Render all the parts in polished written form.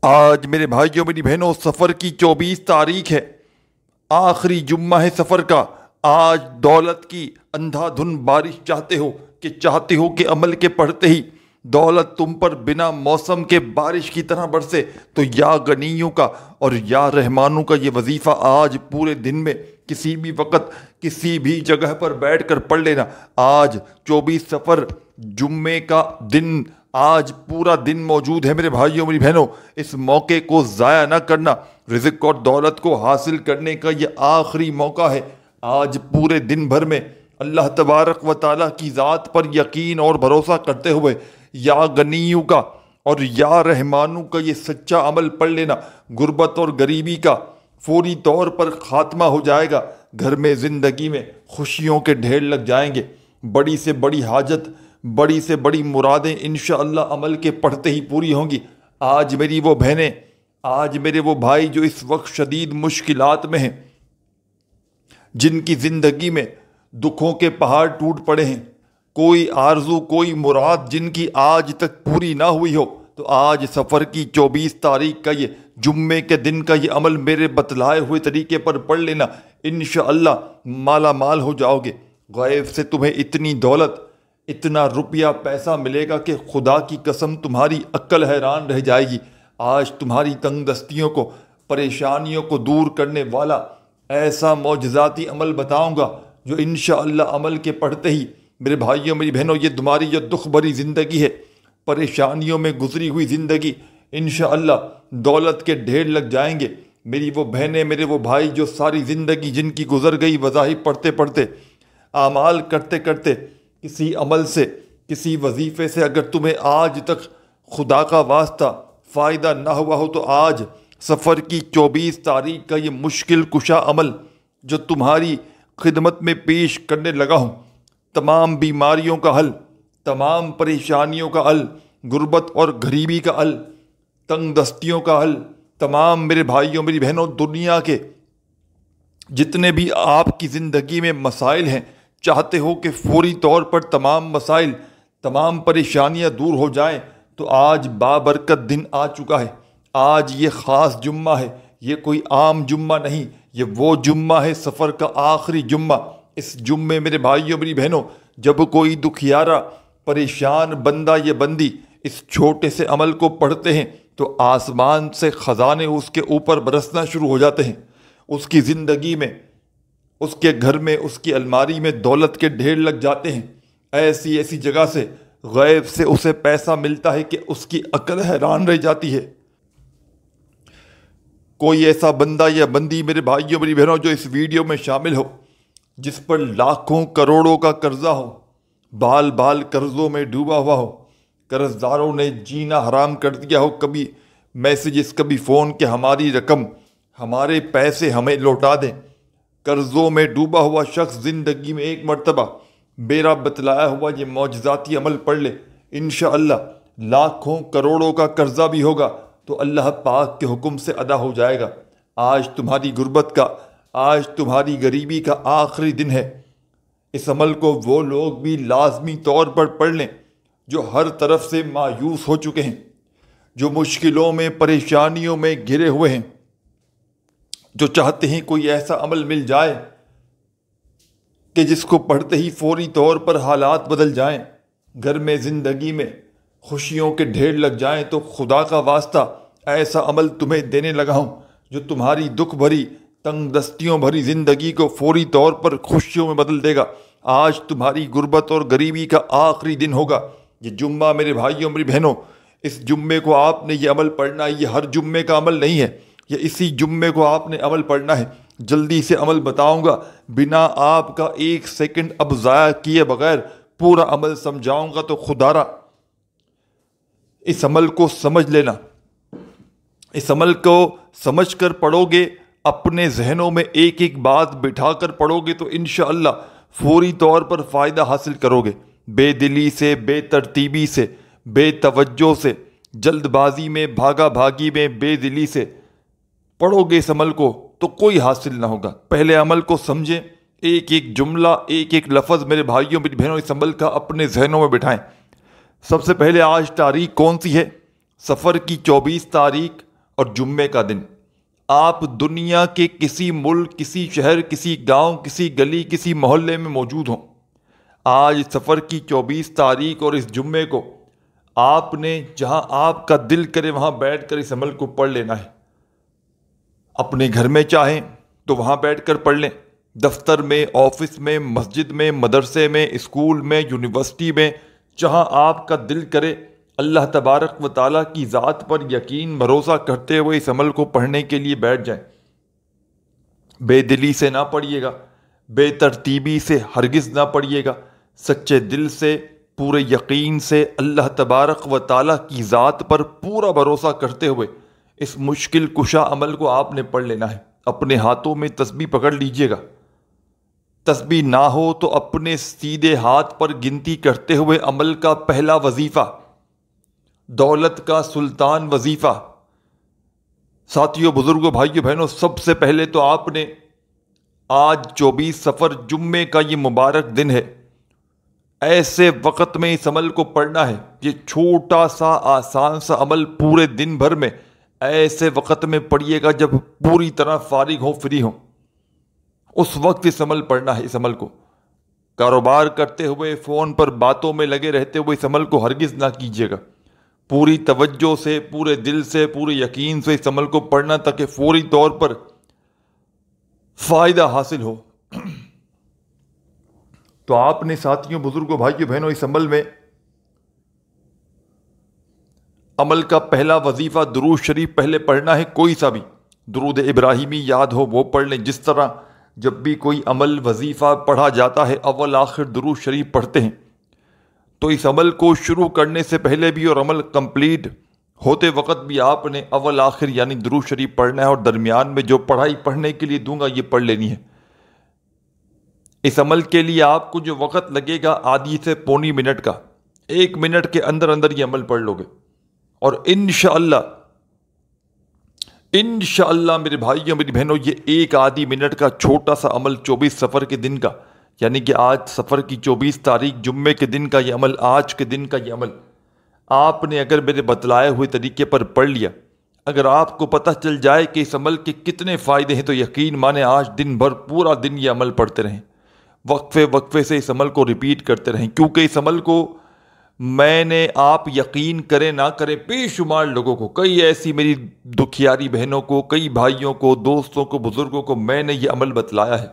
آج میرے بھائیوں میری بہنوں سفر کی 24 تاریخ ہے، آخری جمعہ ہے سفر کا۔ آج دولت کی اندھا دھن بارش چاہتے ہو کہ عمل کے پڑھتے ہی دولت تم پر بنا موسم کے بارش کی طرح برسے، تو یا غنیوں کا اور یا رحمانوں کا یہ وظیفہ آج پورے دن میں کسی بھی وقت کسی بھی جگہ پر بیٹھ کر پڑھ لینا۔ آج 24 سفر جمعے کا دن، آج پورا دن موجود ہے میرے بھائیوں میری بہنوں، اس موقع کو ضائع نہ کرنا۔ رزق اور دولت کو حاصل کرنے کا یہ آخری موقع ہے۔ آج پورے دن بھر میں اللہ تبارک و تعالیٰ کی ذات پر یقین اور بھروسہ کرتے ہوئے یا غنیوں کا اور یا رحمانوں کا یہ سچا عمل پڑھ لینا۔ غربت اور غریبی کا فوری طور پر خاتمہ ہو جائے گا، گھر میں زندگی میں خوشیوں کے ڈھیر لگ جائیں گے، بڑی سے بڑی حاجت، بڑی سے بڑی مرادیں انشاءاللہ عمل کے پڑھتے ہی پوری ہوں گی۔ آج میری وہ بہنیں، آج میرے وہ بھائی جو اس وقت شدید مشکلات میں ہیں، جن کی زندگی میں دکھوں کے پہاڑ ٹوٹ پڑے ہیں، کوئی آرزو کوئی مراد جن کی آج تک پوری نہ ہوئی ہو، تو آج سفر کی 24 تاریخ کا یہ جمعے کے دن کا یہ عمل میرے بتلائے ہوئے طریقے پر پڑھ لینا۔ انشاءاللہ مالا مال ہو جاؤ گے۔ غیب سے تمہیں اتنی دولت، اتنا روپیہ پیسہ ملے گا کہ خدا کی قسم تمہاری عقل حیران رہ جائے گی۔ آج تمہاری تنگ دستیوں کو، پریشانیوں کو دور کرنے والا ایسا معجزاتی عمل بتاؤں گا جو انشاءاللہ عمل کے پڑھتے ہی میرے بھائیوں میری بہنوں یہ تمہاری جو دکھ بھری زندگی ہے، پریشانیوں میں گزری ہوئی زندگی، انشاءاللہ دولت کے ڈھیر لگ جائیں گے۔ میری وہ بہنیں، میرے وہ بھائی جو ساری زندگی جن کی گزر گئی وظائف پڑھتے پڑھتے، اعمال کرتے کرتے، کسی عمل سے، کسی وظیفے سے اگر تمہیں آج تک خدا کا واسطہ فائدہ نہ ہوا ہو، تو آج سفر کی 24 تاریخ کا یہ مشکل کشا عمل جو تمہاری خدمت میں پیش کرنے لگا ہوں، تمام بیماریوں کا حل، تمام پریشانیوں کا حل، غربت اور غریبی کا حل، تنگ دستیوں کا حل، تمام میرے بھائیوں میری بہنوں دنیا کے جتنے بھی آپ کی زندگی میں مسائل ہیں، چاہتے ہو کہ فوری طور پر تمام مسائل، تمام پریشانیاں دور ہو جائیں، تو آج بابرکت دن آ چکا ہے۔ آج یہ خاص جمعہ ہے، یہ کوئی عام جمعہ نہیں، یہ وہ جمعہ ہے سفر کا آخری جمعہ۔ اس جمعے میرے بھائیوں میری بہنوں جب کوئی دکھیارا پریشان بندہ یا بندی اس چھوٹے سے عمل کو پڑھتے ہیں، تو آسمان سے خزانے اس کے اوپر برسنا شروع ہو جاتے ہیں۔ اس کی زندگی میں، اس کے گھر میں، اس کی الماری میں دولت کے ڈھیر لگ جاتے ہیں۔ ایسی ایسی جگہ سے غیب سے اسے پیسہ ملتا ہے کہ اس کی عقل حیران رہ جاتی ہے۔ کوئی ایسا بندہ یا بندی میرے بھائیوں میری بہنوں جو اس ویڈیو میں شامل ہو، جس پر لاکھوں کروڑوں کا قرضہ ہو، بال بال قرضوں میں ڈوبا ہوا ہو، قرض داروں نے جینا حرام کر دیا ہو، کبھی میسیجز کبھی فون کہ ہماری رقم، ہمارے پیسے ہمیں لوٹا دیں۔ قرضوں میں ڈوبا ہوا شخص زندگی میں ایک مرتبہ میرا بتلایا ہوا یہ معجزاتی عمل پڑھ لے، انشاءاللہ لاکھوں کروڑوں کا قرضہ بھی ہوگا تو اللہ پاک کے حکم سے ادا ہو جائے گا۔ آج تمہاری غربت کا، آج تمہاری غریبی کا آخری دن ہے۔ اس عمل کو وہ لوگ بھی لازمی طور پر پڑھ لیں جو ہر طرف سے مایوس ہو چکے ہیں، جو مشکلوں میں، پریشانیوں میں گھرے ہوئے ہیں، جو چاہتے ہیں کوئی ایسا عمل مل جائے کہ جس کو پڑھتے ہی فوری طور پر حالات بدل جائیں، گھر میں، زندگی میں خوشیوں کے ڈھیر لگ جائیں۔ تو خدا کا واسطہ ایسا عمل تمہیں دینے لگا ہوں جو تمہاری دکھ بھری، تنگ دستیوں بھری زندگی کو فوری طور پر خوشیوں میں بدل دے گا۔ آج تمہاری غربت اور غریبی کا آخری دن ہوگا۔ یہ جمعہ میرے بھائیوں میری بہنوں، اس جمعے کو آپ نے یہ عمل پڑھنا ہے۔ یہ ہر جمعے کا عمل نہیں ہے، یہ اسی جمعے کو آپ نے عمل پڑھنا ہے۔ جلدی سے عمل بتاؤں گا، بنا آپ کا ایک سیکنڈ اب ضائع کیے بغیر پورا عمل سمجھاؤں گا، تو خدا را اس عمل کو سمجھ لینا۔ اس عمل کو سمجھ کر پڑھو گے، اپنے ذہنوں میں ایک ایک بات بٹھا کر پڑھو گے، تو انشاءاللہ فوری طور پر فائدہ حاصل کرو گے۔ بے دلی سے، بے ترتیبی سے، بے توجہ سے، جلد بازی میں، بھاگا بھاگی میں، بے دلی سے پڑھو گے اس عمل کو تو کوئی حاصل نہ ہوگا۔ پہلے عمل کو سمجھیں، ایک ایک جملہ، ایک ایک لفظ میرے بھائیوں میری بہنوں اس عمل کا اپنے ذہنوں میں بٹھائیں۔ سب سے پہلے آج تاریخ کون سی ہے؟ سفر کی 24 تاریخ اور جمعے کا دن آپ دنیا کے کسی ملک، کسی شہر، کسی گاؤں، کسی گلی، کسی محلے میں موجود ہوں، آج سفر کی 24 تاریخ اور اس جمعے کو آپ نے جہاں آپ کا دل کرے وہاں بیٹھ کر اس عمل کو پڑھ لینا ہے۔ اپنے گھر میں چاہیں تو وہاں بیٹھ کر پڑھ لیں، دفتر میں، آفس میں، مسجد میں، مدرسے میں، اسکول میں، یونیورسٹی میں، جہاں آپ کا دل کرے اللہ تبارک و تعالیٰ کی ذات پر یقین بھروسہ کرتے ہوئے اس عمل کو پڑھنے کے لیے بیٹھ جائیں۔ بے دلی سے نہ پڑھیے گا، بے ترتیبی سے ہرگز نہ پڑھیے گا، سچے دل سے، پورے یقین سے اللہ تبارک و تعالیٰ کی ذات پر پورا بھروسہ کرتے ہوئے اس مشکل کشا عمل کو آپ نے پڑھ لینا ہے۔ اپنے ہاتھوں میں تسبیح پکڑ لیجئے گا، تسبیح نہ ہو تو اپنے سیدھے ہاتھ پر گنتی کرتے ہوئے عمل کا پہلا وظیفہ، دولت کا سلطان وظیفہ۔ ساتھیوں، بزرگوں، بھائیوں، بہنوں، سب سے پہلے تو آپ نے آج 24 صفر جمعے کا یہ مبارک دن ہے، ایسے وقت میں اس عمل کو پڑھنا ہے۔ یہ چھوٹا سا آسان سا عمل پورے دن بھر میں ایسے وقت میں پڑھیے گا جب پوری طرح فارغ ہو، فری ہو، اس وقت اس عمل پڑھنا ہے۔ اس عمل کو کاروبار کرتے ہوئے، فون پر باتوں میں لگے رہتے ہوئے اس عمل کو ہرگز نہ کیجیے گا۔ پوری توجہ سے، پورے دل سے، پورے یقین سے اس عمل کو پڑھنا تاکہ فوری طور پر فائدہ حاصل ہو۔ تو آپ نے ساتھیوں، بزرگوں، بھائیوں، بہنوں، اس عمل میں عمل کا پہلا وظیفہ درود شریف پہلے پڑھنا ہے۔ کوئی سا بھی درود ابراہیمی یاد ہو وہ پڑھ لیں۔ جس طرح جب بھی کوئی عمل وظیفہ پڑھا جاتا ہے اول آخر درود شریف پڑھتے ہیں، تو اس عمل کو شروع کرنے سے پہلے بھی اور عمل کمپلیٹ ہوتے وقت بھی آپ نے اول آخر یعنی درود شریف پڑھنا ہے، اور درمیان میں جو پڑھائی پڑھنے کے لیے دوں گا یہ پڑھ لینی ہے۔ اس عمل کے لیے آپ کو جو وقت لگے گا آدھی سے پونی منٹ کا، 1 منٹ کے اندر اندر یہ عمل پڑھ لو گے، اور انشاءاللہ میرے بھائیوں، میری بہنوں، یہ ایک آدھی منٹ کا چھوٹا سا عمل 24 صفر کے دن کا، یعنی کہ آج صفر کی 24 تاریخ جمعے کے دن کا یہ عمل، آج کے دن کا یہ عمل آپ نے اگر میرے بتلائے ہوئے طریقے پر پڑھ لیا، اگر آپ کو پتہ چل جائے کہ اس عمل کے کتنے فائدے ہیں، تو یقین مانے آج دن بھر پورا دن یہ عمل پڑھتے رہیں، وقفے سے اس عمل کو ریپیٹ کرتے رہیں، کیونکہ اس عمل کو میں نے، آپ یقین کریں نہ کریں، بے شمار لوگوں کو، کئی ایسی میری دکھیاری بہنوں کو، کئی بھائیوں کو، دوستوں کو، بزرگوں کو میں نے یہ عمل بتلایا ہے،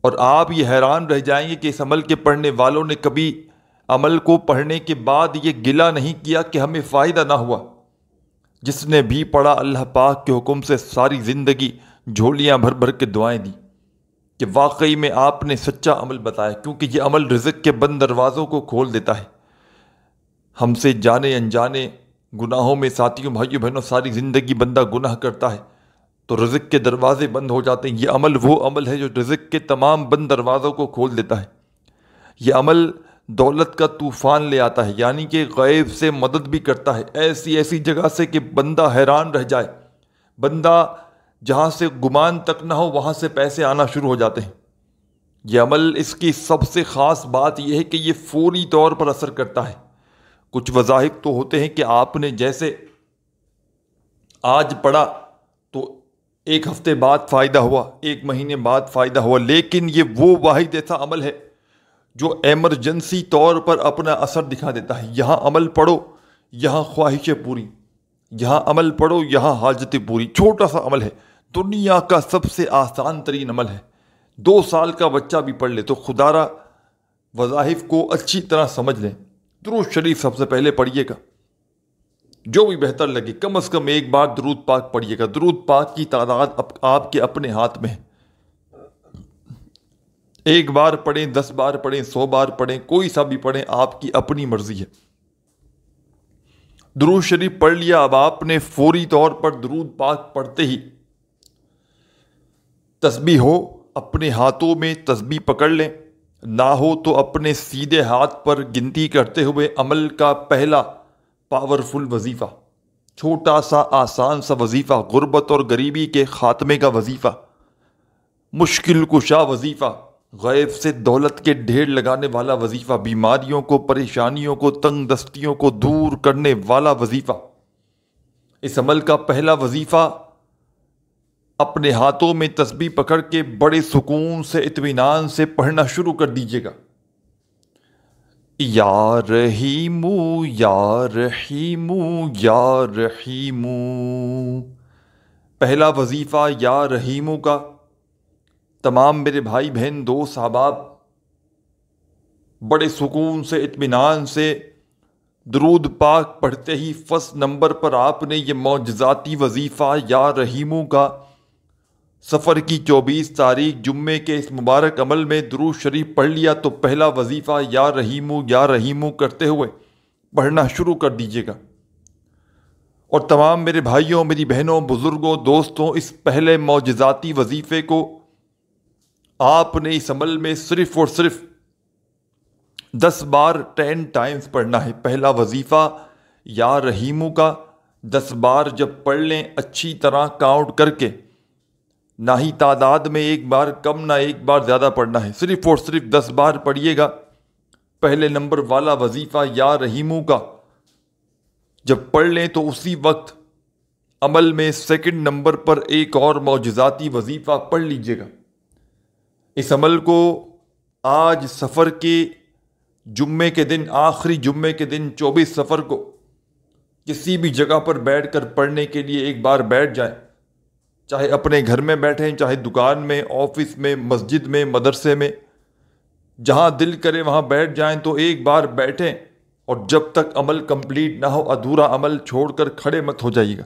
اور آپ یہ حیران رہ جائیں گے کہ اس عمل کے پڑھنے والوں نے کبھی عمل کو پڑھنے کے بعد یہ گلہ نہیں کیا کہ ہمیں فائدہ نہ ہوا۔ جس نے بھی پڑھا اللہ پاک کے حکم سے ساری زندگی جھولیاں بھر بھر کے دعائیں دی کہ واقعی میں آپ نے سچا عمل بتایا، کیونکہ یہ عمل رزق کے بند دروازوں کو کھول دیتا ہے۔ ہم سے جانے انجانے گناہوں میں ساتھیوں، بھائیوں، بہنوں، ساری زندگی بندہ گناہ کرتا ہے تو رزق کے دروازے بند ہو جاتے ہیں۔ یہ عمل وہ عمل ہے جو رزق کے تمام بند دروازوں کو کھول دیتا ہے۔ یہ عمل دولت کا طوفان لے آتا ہے، یعنی کہ غیب سے مدد بھی کرتا ہے، ایسی جگہ سے کہ بندہ حیران رہ جائے، بندہ جہاں سے گمان تک نہ ہو وہاں سے پیسے آنا شروع ہو جاتے ہیں۔ یہ عمل، اس کی سب سے خاص بات یہ ہے کہ یہ فوری طور پر اثر کرتا ہے۔ کچھ وظائف تو ہوتے ہیں کہ آپ نے جیسے آج پڑھا تو 1 ہفتے بعد فائدہ ہوا، 1 مہینے بعد فائدہ ہوا، لیکن یہ وہ واحد ایسا عمل ہے جو ایمرجنسی طور پر اپنا اثر دکھا دیتا ہے۔ یہاں عمل پڑھو، یہاں خواہشیں پوری، یہاں عمل پڑھو، یہاں حاجتیں پوری۔ چھوٹا سا عمل ہے، دنیا کا سب سے آسان ترین عمل ہے۔ 2 سال کا بچہ بھی پڑھ لے تو خدا را وظائف کو اچھی طرح سمجھ لیں۔ درود شریف سب سے پہلے پڑھیے گا، جو بھی بہتر لگے، کم از کم 1 بار درود پاک پڑھیے گا۔ درود پاک کی تعداد آپ کے اپنے ہاتھ میں ہے، 1 بار پڑھیں، 10 بار پڑھیں، 100 بار پڑھیں، کوئی سا بھی پڑھیں، آپ کی اپنی مرضی ہے۔ درود شریف پڑھ لیا، اب آپ نے فوری طور پر درود پاک پڑھتے ہی تسبیح ہو اپنے ہاتھوں میں تسبیح پکڑ لیں، نہ ہو تو اپنے سیدھے ہاتھ پر گنتی کرتے ہوئے عمل کا پہلا پاورفل وظیفہ، چھوٹا سا آسان سا وظیفہ، غربت اور غریبی کے خاتمے کا وظیفہ، مشکل کشا وظیفہ، غیب سے دولت کے ڈھیر لگانے والا وظیفہ، بیماریوں کو، پریشانیوں کو، تنگ دستیوں کو دور کرنے والا وظیفہ، اس عمل کا پہلا وظیفہ اپنے ہاتھوں میں تسبیح پکڑ کے بڑے سکون سے اطمینان سے پڑھنا شروع کر دیجیے گا۔ یا رحیم یا رحیم یا رحیم۔ پہلا وظیفہ یا رحیم کا تمام میرے بھائی بہن دوست احباب بڑے سکون سے اطمینان سے درود پاک پڑھتے ہی فرسٹ نمبر پر آپ نے یہ معجزاتی وظیفہ یا رحیمو کا سفر کی 24 تاریخ جمعے کے اس مبارک عمل میں درود شریف پڑھ لیا تو پہلا وظیفہ یا رحیمو کرتے ہوئے پڑھنا شروع کر دیجیے گا۔ اور تمام میرے بھائیوں، میری بہنوں، بزرگوں، دوستوں، اس پہلے معجزاتی وظیفے کو آپ نے اس عمل میں صرف اور صرف 10 بار 10 ٹائمز پڑھنا ہے۔ پہلا وظیفہ یا رحیمو کا 10 بار جب پڑھ لیں اچھی طرح کاؤنٹ کر کے، نہ ہی تعداد میں ایک بار کم نہ ایک بار زیادہ پڑھنا ہے، صرف اور صرف 10 بار پڑھیے گا۔ پہلے نمبر والا وظیفہ یا رحیمو کا جب پڑھ لیں تو اسی وقت عمل میں سیکنڈ نمبر پر ایک اور معجزاتی وظیفہ پڑھ لیجیے گا۔ اس عمل کو آج سفر کے جمعے کے دن، آخری جمعے کے دن 24 سفر کو کسی بھی جگہ پر بیٹھ کر پڑھنے کے لیے ایک بار بیٹھ جائیں، چاہے اپنے گھر میں بیٹھیں، چاہے دکان میں، آفس میں، مسجد میں، مدرسے میں، جہاں دل کرے وہاں بیٹھ جائیں تو ایک بار بیٹھیں، اور جب تک عمل کمپلیٹ نہ ہو ادھورا عمل چھوڑ کر کھڑے مت ہو جائیے گا۔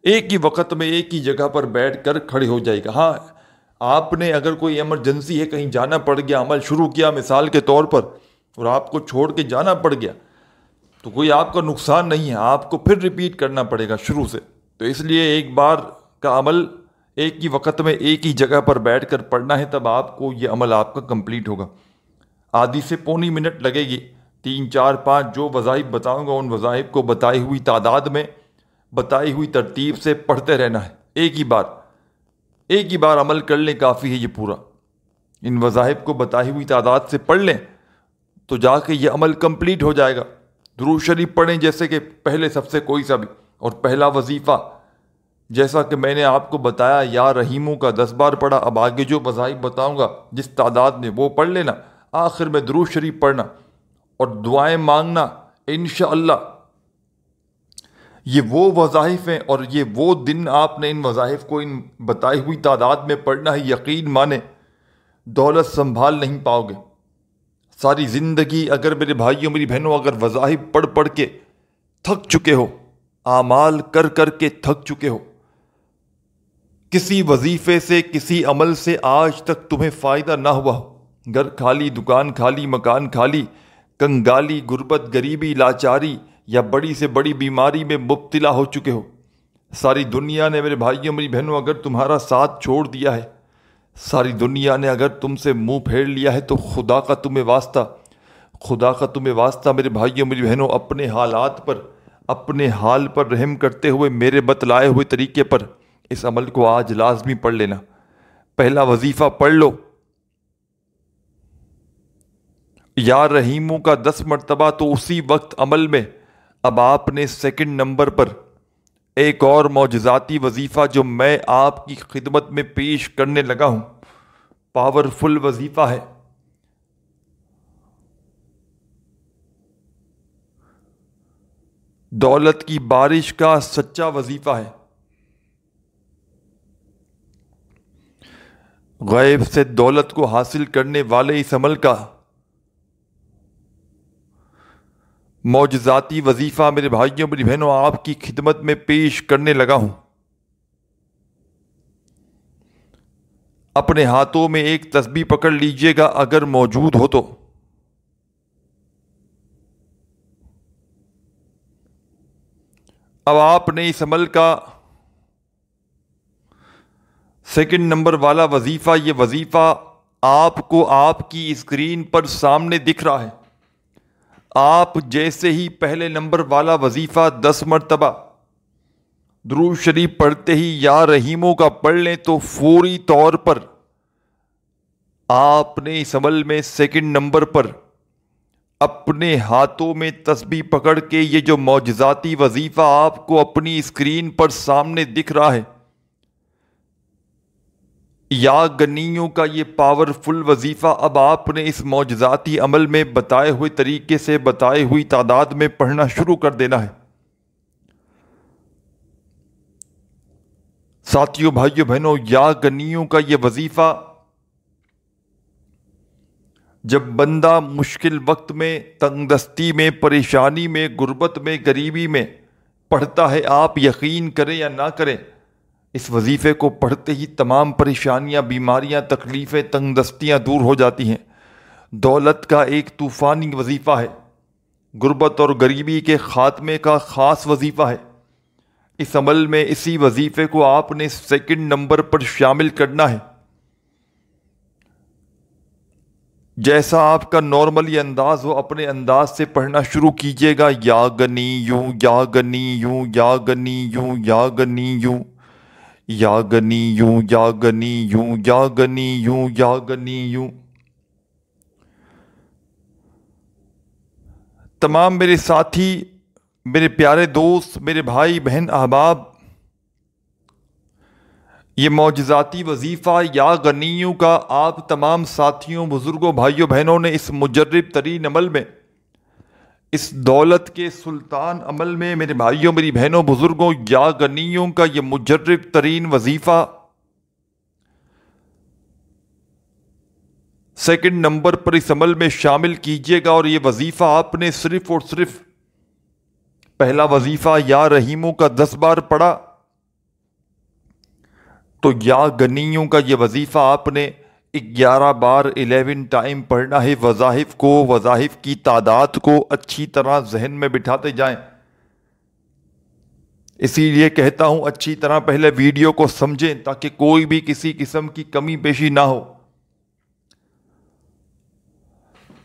ایک ہی وقت میں ایک ہی جگہ پر بیٹھ کر کھڑے ہو جائے گا۔ ہاں، آپ نے اگر کوئی ایمرجنسی ہے، کہیں جانا پڑ گیا، عمل شروع کیا مثال کے طور پر، اور آپ کو چھوڑ کے جانا پڑ گیا تو کوئی آپ کا نقصان نہیں ہے، آپ کو پھر ریپیٹ کرنا پڑے گا شروع سے۔ تو اس لیے ایک بار کا عمل ایک ہی وقت میں ایک ہی جگہ پر بیٹھ کر پڑھنا ہے، تب آپ کو یہ عمل آپ کا کمپلیٹ ہوگا۔ آدھی سے پونی منٹ لگے گی، 3 4 5 جو وظائف بتاؤں گا ان وظائف کو بتائی ہوئی تعداد میں، بتائی ہوئی ترتیب سے پڑھتے رہنا ہے۔ ایک ہی بار عمل کر لیں، کافی ہے یہ پورا۔ ان وظائف کو بتائی ہوئی تعداد سے پڑھ لیں تو جا کے یہ عمل کمپلیٹ ہو جائے گا۔ درود شریف پڑھیں جیسے کہ پہلے سب سے کوئی سا بھی، اور پہلا وظیفہ جیسا کہ میں نے آپ کو بتایا یا رحیمو کا 10 بار پڑھا، اب آگے جو وظائف بتاؤں گا جس تعداد میں وہ پڑھ لینا، آخر میں درود شریف پڑھنا اور دعائیں مانگنا۔ انشاءاللہ یہ وہ وظائف ہیں اور یہ وہ دن آپ نے ان وظائف کو ان بتائی ہوئی تعداد میں پڑھنا ہے، یقین مانیں دولت سنبھال نہیں پاؤ گے۔ ساری زندگی اگر میرے بھائیوں میری بہنوں اگر وظائف پڑھ پڑھ کے تھک چکے ہو، اعمال کر کر کے تھک چکے ہو، کسی وظیفے سے، کسی عمل سے آج تک تمہیں فائدہ نہ ہوا ہو، گھر خالی، دکان خالی، مکان خالی، کنگالی، غربت، غریبی، لاچاری یا بڑی سے بڑی بیماری میں مبتلا ہو چکے ہو، ساری دنیا نے میرے بھائیوں میری بہنوں اگر تمہارا ساتھ چھوڑ دیا ہے، ساری دنیا نے اگر تم سے منہ پھیر لیا ہے، تو خدا کا تمہیں واسطہ میرے بھائیوں میری بہنوں اپنے حالات پر، اپنے حال پر رحم کرتے ہوئے میرے بتلائے ہوئے طریقے پر اس عمل کو آج لازمی پڑھ لینا۔ پہلا وظیفہ پڑھ لو یا رحیمو کا 10 مرتبہ، تو اسی وقت عمل میں اب آپ نے سیکنڈ نمبر پر ایک اور معجزاتی وظیفہ جو میں آپ کی خدمت میں پیش کرنے لگا ہوں، پاورفل وظیفہ ہے، دولت کی بارش کا سچا وظیفہ ہے۔ غیب سے دولت کو حاصل کرنے والے اس عمل کا معجزاتی وظیفہ میرے بھائیوں میری بہنوں آپ کی خدمت میں پیش کرنے لگا ہوں۔ اپنے ہاتھوں میں ایک تسبیح پکڑ لیجئے گا اگر موجود ہو تو، اب آپ نے اس عمل کا سیکنڈ نمبر والا وظیفہ، یہ وظیفہ آپ کو آپ کی اسکرین پر سامنے دکھ رہا ہے۔ آپ جیسے ہی پہلے نمبر والا وظیفہ 10 مرتبہ درود شریف پڑھتے ہی یا رحیمو کا پڑھ لیں تو فوری طور پر آپ نے اس عمل میں سیکنڈ نمبر پر اپنے ہاتھوں میں تسبیح پکڑ کے یہ جو معجزاتی وظیفہ آپ کو اپنی اسکرین پر سامنے دکھ رہا ہے، یا گنیوں کا یہ پاورفل وظیفہ اب آپ نے اس معجزاتی عمل میں بتائے ہوئے طریقے سے بتائی ہوئی تعداد میں پڑھنا شروع کر دینا ہے۔ ساتھیوں، بھائیوں، بہنوں، یا گنیوں کا یہ وظیفہ جب بندہ مشکل وقت میں، تنگ دستی میں، پریشانی میں، غربت میں، غریبی میں پڑھتا ہے، آپ یقین کریں یا نہ کریں، اس وظیفے کو پڑھتے ہی تمام پریشانیاں، بیماریاں، تکلیفیں، تنگ دستیاں دور ہو جاتی ہیں۔ دولت کا ایک طوفانی وظیفہ ہے، غربت اور غریبی کے خاتمے کا خاص وظیفہ ہے۔ اس عمل میں اسی وظیفے کو آپ نے سیکنڈ نمبر پر شامل کرنا ہے۔ جیسا آپ کا نارملی انداز ہو، اپنے انداز سے پڑھنا شروع کیجیے گا۔ یا گنی یوں، یا گنی یوں، یا گنی یوں، یا گنی یوں، یا گنی یوں، یا گنی یوں، یا گنی یوں، یا گنی یوں۔ تمام میرے ساتھی، میرے پیارے دوست، میرے بھائی بہن احباب، یہ معجزاتی وظیفہ یا غنیوں کا آپ تمام ساتھیوں، بزرگوں، بھائیوں، بہنوں نے اس مجرب ترین عمل میں، اس دولت کے سلطان عمل میں، میرے بھائیوں، میری بہنوں، بزرگوں، یا غنیوں کا یہ مجرب ترین وظیفہ سیکنڈ نمبر پر اس عمل میں شامل کیجیے گا۔ اور یہ وظیفہ آپ نے صرف اور صرف پہلا وظیفہ یا رحیموں کا 10 بار پڑھا تو یا گنیوں کا یہ وظیفہ آپ نے 11 بار 11 ٹائم پڑھنا ہے۔ وظائف کو، وظائف کی تعداد کو اچھی طرح ذہن میں بٹھاتے جائیں۔ اسی لیے کہتا ہوں اچھی طرح پہلے ویڈیو کو سمجھیں تاکہ کوئی بھی کسی قسم کی کمی بیشی نہ ہو۔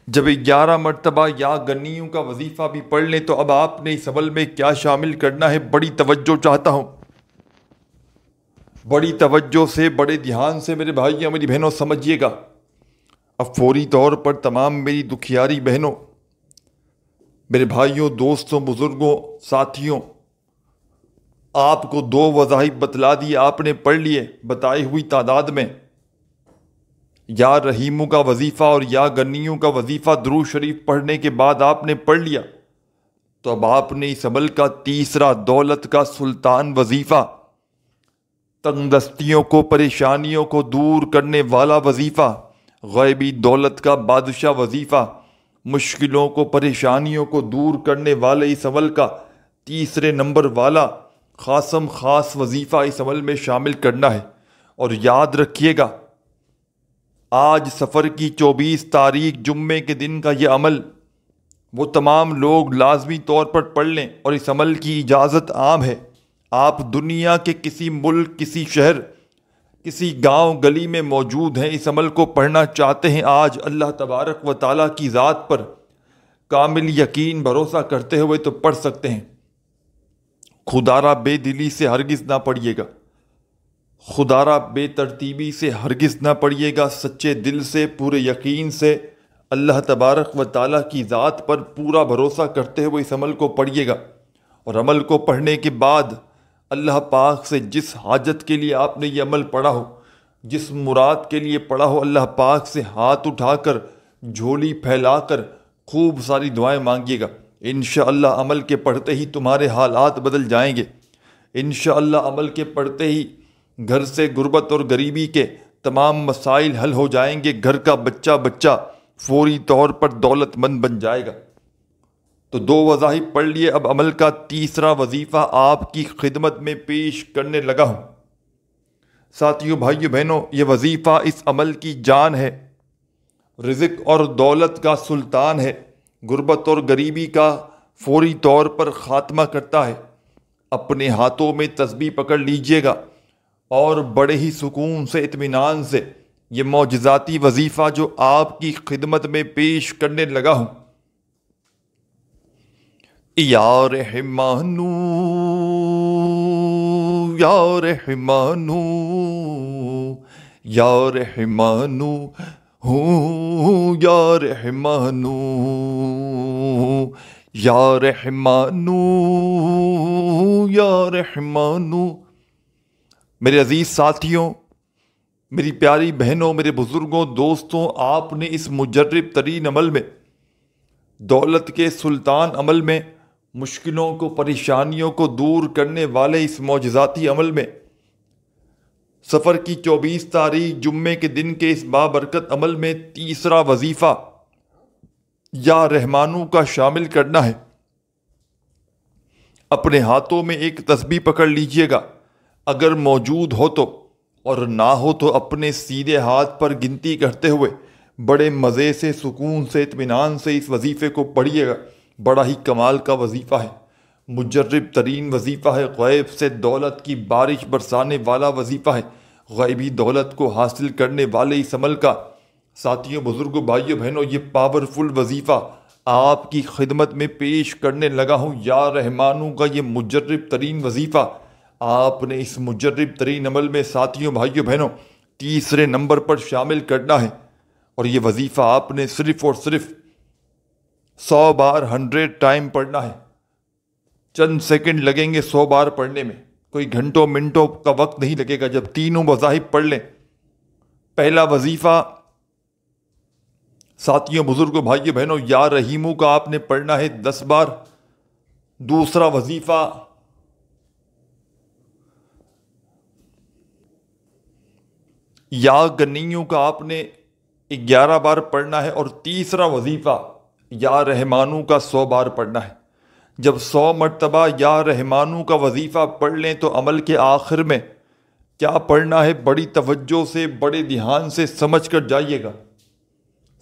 جب 11 مرتبہ یا گنیوں کا وظیفہ بھی پڑھ لیں تو اب آپ نے اس عمل میں کیا شامل کرنا ہے، بڑی توجہ چاہتا ہوں، بڑی توجہ سے، بڑے دھیان سے میرے بھائیوں، میری بہنوں سمجھیے گا۔ اب فوری طور پر تمام میری دکھیاری بہنوں، میرے بھائیوں، دوستوں، بزرگوں، ساتھیوں، آپ کو 2 وظائف بتلا دی، آپ نے پڑھ لیے بتائی ہوئی تعداد میں۔ یا رحیموں کا وظیفہ اور یا گنیوں کا وظیفہ درود شریف پڑھنے کے بعد آپ نے پڑھ لیا تو اب آپ نے اس عمل کا تیسرا دولت کا سلطان وظیفہ، تنگ دستیوں کو، پریشانیوں کو دور کرنے والا وظیفہ، غیبی دولت کا بادشاہ وظیفہ، مشکلوں کو، پریشانیوں کو دور کرنے والے اس عمل کا تیسرے نمبر والا خاصم خاص وظیفہ اس عمل میں شامل کرنا ہے۔ اور یاد رکھیے گا، آج سفر کی 24 تاریخ جمعے کے دن کا یہ عمل وہ تمام لوگ لازمی طور پر پڑھ لیں، اور اس عمل کی اجازت عام ہے۔ آپ دنیا کے کسی ملک، کسی شہر، کسی گاؤں گلی میں موجود ہیں، اس عمل کو پڑھنا چاہتے ہیں، آج اللہ تبارک و تعالیٰ کی ذات پر کامل یقین بھروسہ کرتے ہوئے تو پڑھ سکتے ہیں۔ خدارہ بے دلی سے ہرگز نہ پڑھیے گا، خدارہ بے ترتیبی سے ہرگز نہ پڑھیے گا، سچے دل سے، پورے یقین سے، اللہ تبارک و تعالیٰ کی ذات پر پورا بھروسہ کرتے ہوئے اس عمل کو پڑھیے گا۔ اور عمل کو پڑھنے کے بعد اللہ پاک سے جس حاجت کے لیے آپ نے یہ عمل پڑھا ہو، جس مراد کے لیے پڑھا ہو، اللہ پاک سے ہاتھ اٹھا کر، جھولی پھیلا کر خوب ساری دعائیں مانگیے گا۔ انشاءاللہ عمل کے پڑھتے ہی تمہارے حالات بدل جائیں گے۔ انشاءاللہ عمل کے پڑھتے ہی گھر سے غربت اور غریبی کے تمام مسائل حل ہو جائیں گے، گھر کا بچہ فوری طور پر دولت مند بن جائے گا۔ تو 2 وظائف پڑھ لیے، اب عمل کا تیسرا وظیفہ آپ کی خدمت میں پیش کرنے لگا ہوں۔ ساتھیوں، بھائیوں، بہنوں، یہ وظیفہ اس عمل کی جان ہے، رزق اور دولت کا سلطان ہے، غربت اور غریبی کا فوری طور پر خاتمہ کرتا ہے۔ اپنے ہاتھوں میں تسبیح پکڑ لیجئے گا اور بڑے ہی سکون سے، اطمینان سے یہ معجزاتی وظیفہ جو آپ کی خدمت میں پیش کرنے لگا ہوں۔ یا رحمانو، یا رحمانو، یا رحمانو، ہوں یا رحمانو، یا رحمانو، یا رحمانو۔ میرے عزیز ساتھیوں، میری پیاری بہنوں، میرے بزرگوں، دوستوں، آپ نے اس مجرب ترین عمل میں، دولت کے سلطان عمل میں، مشکلوں کو، پریشانیوں کو دور کرنے والے اس معجزاتی عمل میں، سفر کی 24 تاریخ جمعے کے دن کے اس بابرکت عمل میں تیسرا وظیفہ یا رحمانو کا شامل کرنا ہے۔ اپنے ہاتھوں میں ایک تسبیح پکڑ لیجئے گا، اگر موجود ہو تو، اور نہ ہو تو اپنے سیدھے ہاتھ پر گنتی کرتے ہوئے بڑے مزے سے، سکون سے، اطمینان سے اس وظیفے کو پڑھیے گا۔ بڑا ہی کمال کا وظیفہ ہے، مجرب ترین وظیفہ ہے، غیب سے دولت کی بارش برسانے والا وظیفہ ہے، غیبی دولت کو حاصل کرنے والے اس عمل کا ساتھیوں، بزرگوں، بھائیوں، بہنوں، یہ پاورفل وظیفہ آپ کی خدمت میں پیش کرنے لگا ہوں۔ یا رحمانو کا یہ مجرب ترین وظیفہ آپ نے اس مجرب ترین عمل میں ساتھیوں، بھائیوں، بہنوں، تیسرے نمبر پر شامل کرنا ہے، اور یہ وظیفہ آپ نے صرف اور صرف 100 بار 100 ٹائم پڑھنا ہے۔ چند سیکنڈ لگیں گے 100 بار پڑھنے میں، کوئی گھنٹوں منٹوں کا وقت نہیں لگے گا جب تینوں مذاہب پڑھ لیں۔ پہلا وظیفہ ساتھیوں، بزرگوں، بھائیوں، بہنوں، یا رحیمو کا آپ نے پڑھنا ہے 10 بار۔ دوسرا وظیفہ یا گنیوں کا آپ نے 11 بار پڑھنا ہے، اور تیسرا وظیفہ یا رحمانو کا 100 بار پڑھنا ہے۔ جب 100 مرتبہ یا رحمانو کا وظیفہ پڑھ لیں تو عمل کے آخر میں کیا پڑھنا ہے، بڑی توجہ سے، بڑے دھیان سے سمجھ کر جائیے گا۔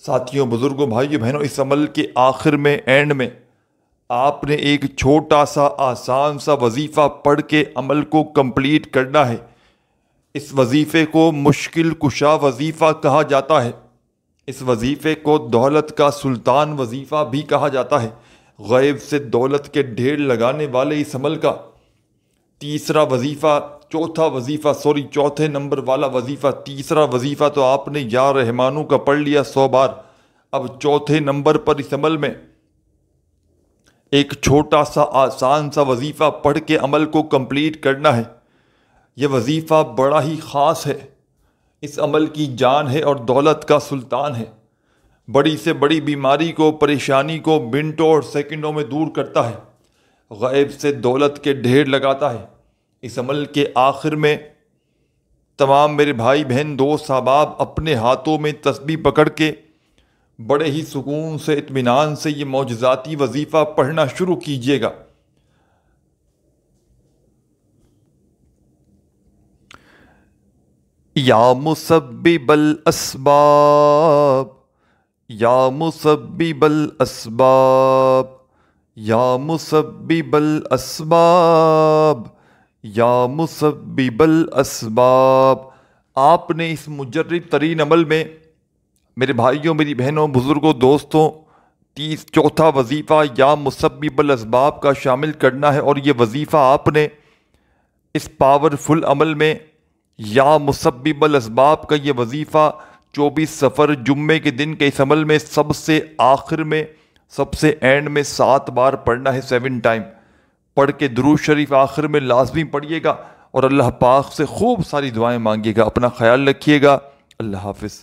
ساتھیوں، بزرگوں، بھائیوں، بہنوں، اس عمل کے آخر میں، اینڈ میں، آپ نے ایک چھوٹا سا آسان سا وظیفہ پڑھ کے عمل کو کمپلیٹ کرنا ہے۔ اس وظیفے کو مشکل کشا وظیفہ کہا جاتا ہے، اس وظیفے کو دولت کا سلطان وظیفہ بھی کہا جاتا ہے۔ غیب سے دولت کے ڈھیر لگانے والے اس عمل کا تیسرا وظیفہ، چوتھے نمبر والا وظیفہ، تیسرا وظیفہ تو آپ نے یا رحمانو کا پڑھ لیا 100 بار۔ اب چوتھے نمبر پر اس عمل میں ایک چھوٹا سا آسان سا وظیفہ پڑھ کے عمل کو کمپلیٹ کرنا ہے۔ یہ وظیفہ بڑا ہی خاص ہے، اس عمل کی جان ہے اور دولت کا سلطان ہے، بڑی سے بڑی بیماری کو، پریشانی کو منٹوں اور سیکنڈوں میں دور کرتا ہے، غیب سے دولت کے ڈھیر لگاتا ہے۔ اس عمل کے آخر میں تمام میرے بھائی بہن، دوست، احباب اپنے ہاتھوں میں تسبیح پکڑ کے بڑے ہی سکون سے، اطمینان سے یہ معجزاتی وظیفہ پڑھنا شروع کیجیے گا۔ یا مسبب الاسباب، یا مسبب الاسباب، یا مسبب الاسباب، یا مسبب الاسباب۔ آپ نے اس مجرب ترین عمل میں میرے بھائیوں، میری بہنوں، بزرگوں، دوستوں، چوتھا وظیفہ یا مسبب الاسباب کا شامل کرنا ہے، اور یہ وظیفہ آپ نے اس پاورفل عمل میں یا مسبب الاسباب کا یہ وظیفہ 24 سفر جمعے کے دن کے اس عمل میں سب سے آخر میں، سب سے اینڈ میں 7 بار پڑھنا ہے، 7 ٹائم پڑھ کے درود شریف آخر میں لازمی پڑھیے گا، اور اللہ پاک سے خوب ساری دعائیں مانگیے گا۔ اپنا خیال رکھیے گا، اللہ حافظ۔